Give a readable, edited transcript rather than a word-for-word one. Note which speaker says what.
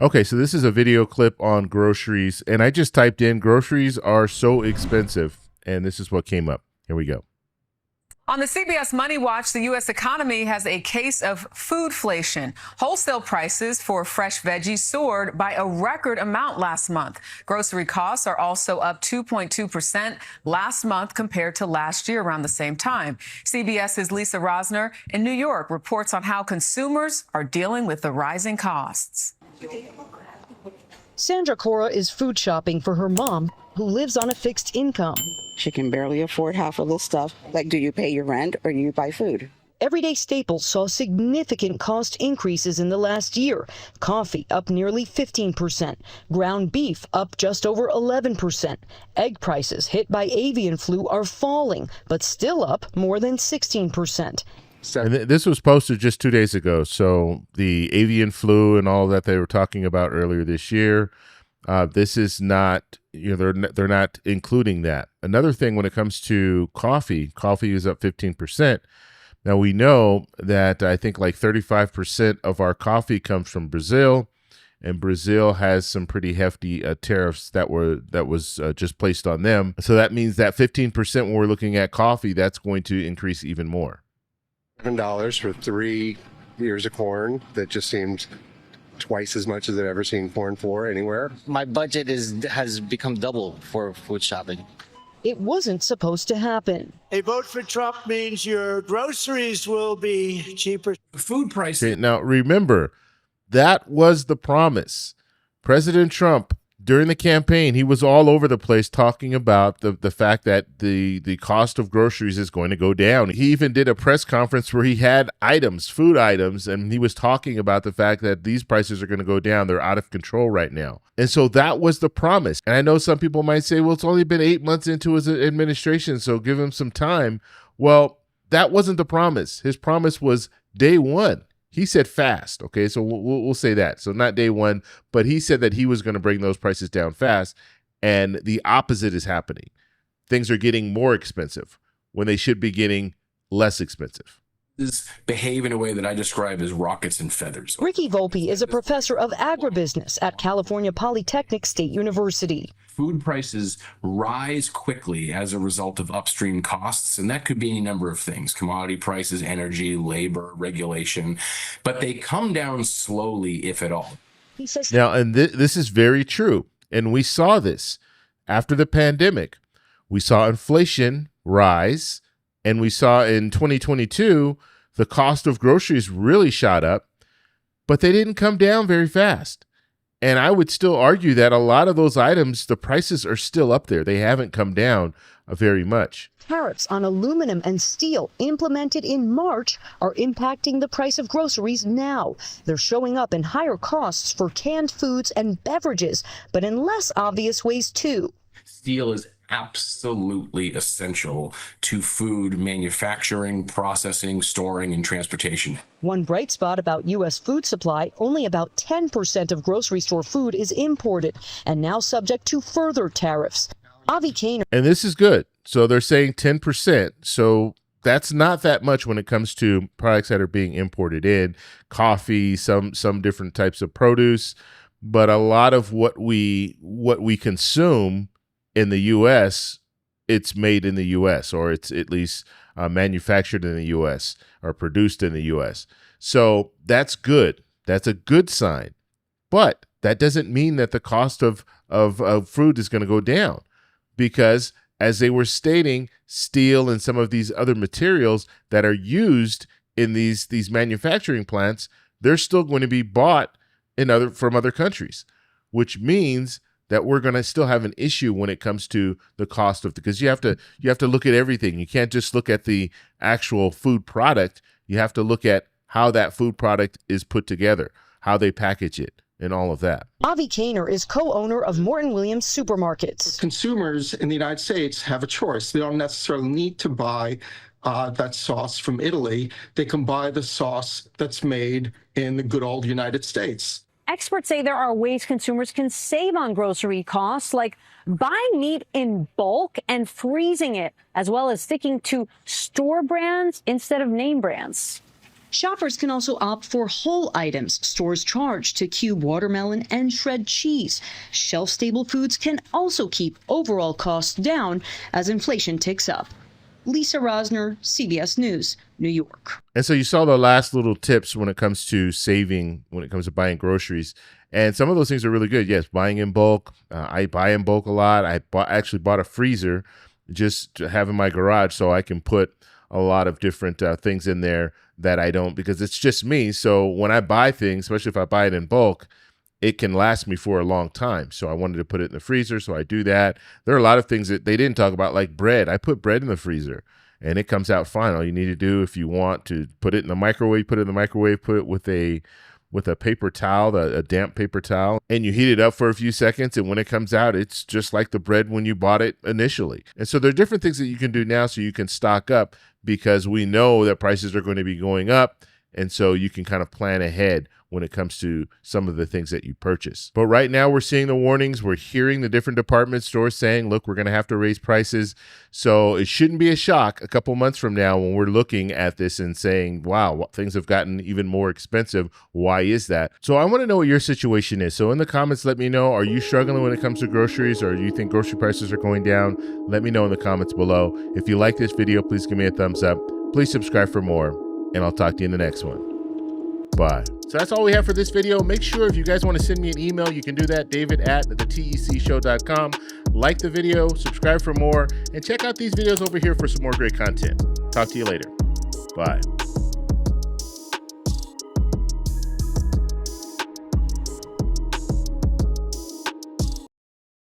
Speaker 1: Okay, so this is a video clip on groceries, and I just typed in groceries are so expensive, and this is what came up. Here we go.
Speaker 2: On the CBS Money Watch, the U.S. economy has a case of foodflation. Wholesale prices for fresh veggies soared by a record amount last month. Grocery costs are also up 2.2% last month compared to last year around the same time. CBS's Lisa Rosner in New York reports on how consumers are dealing with the rising costs.
Speaker 3: Sandra Cora is food shopping for her mom, who lives on a fixed income.
Speaker 4: She can barely afford half of the stuff. Like, do you pay your rent or do you buy food?
Speaker 3: Everyday staples saw significant cost increases in the last year. Coffee up nearly 15%, ground beef up just over 11%. Egg prices hit by avian flu are falling, but still up more than 16%.
Speaker 1: And this was posted just 2 days ago. So the avian flu and all that they were talking about earlier this year, this is not, they're not including that. Another thing when it comes to coffee is up 15%. Now we know that I think like 35% of our coffee comes from Brazil, and Brazil has some pretty hefty tariffs that was just placed on them. So that means that 15% when we're looking at coffee, that's going to increase even more.
Speaker 5: $7 for 3 ears of corn. That just seems twice as much as I've ever seen corn for anywhere.
Speaker 6: My budget has become double for food shopping.
Speaker 3: It wasn't supposed to happen.
Speaker 7: A vote for Trump means your groceries will be cheaper.
Speaker 8: Food prices.
Speaker 1: Okay, now remember, that was the promise. President Trump, during the campaign, he was all over the place talking about the fact that the cost of groceries is going to go down. He even did a press conference where he had food items, and he was talking about the fact that these prices are going to go down. They're out of control right now. And so that was the promise. And I know some people might say, well, it's only been 8 months into his administration, so give him some time. Well, that wasn't the promise. His promise was day one. He said fast, okay? So we'll say that. So not day one, but he said that he was going to bring those prices down fast, and the opposite is happening. Things are getting more expensive when they should be getting less expensive.
Speaker 8: Behave in a way that I describe as rockets and feathers.
Speaker 3: Ricky Volpe is a professor of agribusiness at California Polytechnic State University.
Speaker 8: Food prices rise quickly as a result of upstream costs, and that could be any number of things: commodity prices, energy, labor, regulation, but they come down slowly, if at all.
Speaker 3: He says
Speaker 1: now, and this is very true, and we saw this after the pandemic. We saw inflation rise, and we saw in 2022 the cost of groceries really shot up, but they didn't come down very fast. And I would still argue that a lot of those items, the prices are still up there. They haven't come down very much.
Speaker 3: Tariffs on aluminum and steel implemented in March are impacting the price of groceries now. They're showing up in higher costs for canned foods and beverages, but in less obvious ways too.
Speaker 8: Steel is absolutely essential to food manufacturing, processing, storing, and transportation.
Speaker 3: One bright spot about U.S. food supply: only about 10% of grocery store food is imported and now subject to further tariffs. Avi Kaner.
Speaker 1: And this is good. So they're saying 10%. So that's not that much when it comes to products that are being imported in. Coffee, some different types of produce, but a lot of what we consume in the U.S., it's made in the U.S., or it's at least manufactured in the U.S. or produced in the U.S. So that's good. That's a good sign. But that doesn't mean that the cost of food is going to go down, because as they were stating, steel and some of these other materials that are used in these manufacturing plants, they're still going to be bought from other countries, which means that we're going to still have an issue when it comes to the cost of because you have to look at everything. You can't just look at the actual food product. You have to look at how that food product is put together, how they package it, and all of that.
Speaker 3: Avi Kaner is co-owner of Morton Williams Supermarkets.
Speaker 9: Consumers in the United States have a choice. They don't necessarily need to buy that sauce from Italy. They can buy the sauce that's made in the good old United States.
Speaker 10: Experts say there are ways consumers can save on grocery costs, like buying meat in bulk and freezing it, as well as sticking to store brands instead of name brands.
Speaker 3: Shoppers can also opt for whole items stores charge to cube watermelon and shred cheese. Shelf-stable foods can also keep overall costs down as inflation ticks up. Lisa Rosner, CBS News, New York.
Speaker 1: And so you saw the last little tips when it comes to saving, when it comes to buying groceries. And some of those things are really good. Yes, buying in bulk. I buy in bulk a lot. I actually bought a freezer just to have in my garage so I can put a lot of different things in there that I don't, because it's just me. So when I buy things, especially if I buy it in bulk, it can last me for a long time. So I wanted to put it in the freezer, so I do that. There are a lot of things that they didn't talk about, like bread. I put bread in the freezer, and it comes out fine. All you need to do, if you want to put it in the microwave, put it in the microwave, put it with a paper towel, a damp paper towel, and you heat it up for a few seconds, and when it comes out, it's just like the bread when you bought it initially. And so there are different things that you can do now so you can stock up, because we know that prices are going to be going up, and so you can kind of plan ahead when it comes to some of the things that you purchase. But right now we're seeing the warnings. We're hearing the different department stores saying, look, we're going to have to raise prices. So it shouldn't be a shock a couple months from now when we're looking at this and saying, wow, things have gotten even more expensive. Why is that? So I want to know what your situation is. So in the comments, let me know, are you struggling when it comes to groceries, or do you think grocery prices are going down? Let me know in the comments below. If you like this video, please give me a thumbs up. Please subscribe for more, and I'll talk to you in the next one. Bye. So that's all we have for this video. Make sure if you guys want to send me an email, you can do that, david@thetecshow.com. Like the video, subscribe for more, and check out these videos over here for some more great content. Talk to you later. Bye.